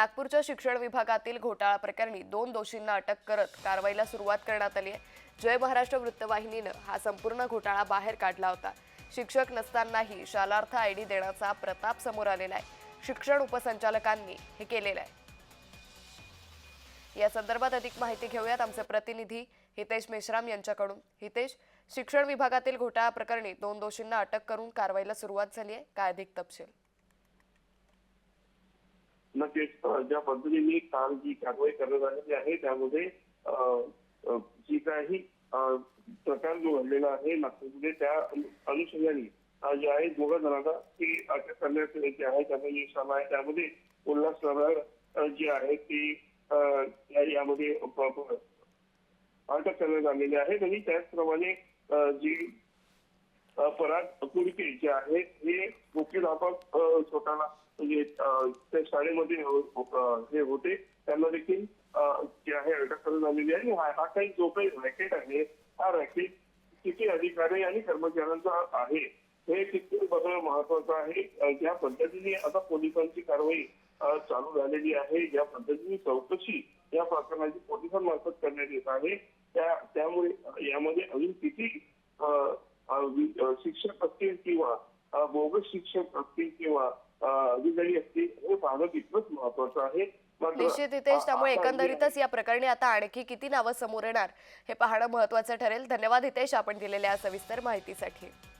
नागपूरच्या शिक्षण विभागातील घोटाळा प्रकरणी 2 दोषींना अटक करत कारवाईला सुरुवात करण्यात आली आहे। जय महाराष्ट्र वृत्तवाहिनीनं हा संपूर्ण घोटाळा बाहेर काढला होता। शिक्षक नसतानाही शालार्थ आयडी देण्याचा प्रताप समोर आलेला आहे। शिक्षण उपसंचालकांनी हे केलेलं आहे। या संदर्भात अधिक माहिती घेऊयात आमचे प्रतिनिधी हितेश मेश्राम यांच्याकडून। हितेश, शिक्षण विभागातील घोटाळा प्रकरणी 2 दोषींना अटक करून कारवाईला सुरुवात झाली आहे, काय अधिक तपशील? नक्कीच ज्या पद्धतीने काल जी कारवाई करण्यात आलेली आहे त्यामध्ये जी काही प्रकार जो घडलेला आहे नागपूरमध्ये त्या अनुषंगाने जे आहे दोघा जणांना ती अटक करण्यात येते आहे। त्यांना यश आलं आहे। त्यामध्ये उल्हास नगर जी आहे ती यामध्ये अटक करण्यात आलेली आहे आणि त्याचप्रमाणे जी पराग कुडके जे आहेत हे मुख्याध्यापक स्वतःला म्हणजे त्या शाळेमध्ये हे होते त्यांना देखील जे आहे अटक करण्यात आलेली आहे। हा काही जो काही रॅकेट आहे हा रॅकेट किती अधिकारी आणि कर्मचाऱ्यांचा आहे हे किती बघणं महत्वाचं आहे। ज्या पद्धतीने आता पोलिसांची कारवाई चालू झालेली आहे, ज्या पद्धतीने चौकशी या प्रकरणाची पोलिसांमार्फत करण्यात येत आहे त्यामुळे यामध्ये अजून किती शिक्षक असतील किंवा बोगस शिक्षक असतील किंवा अधिकारी असतील हे पाहणं तितकंच महत्वाचं आहे। निश्चित हितेश, त्यामुळे एकंदरीतच या प्रकरणी आता आणखी किती नावं समोर येणार हे पाहणं महत्वाचं ठरेल। धन्यवाद हितेश, आपण दिलेल्या सविस्तर माहितीसाठी।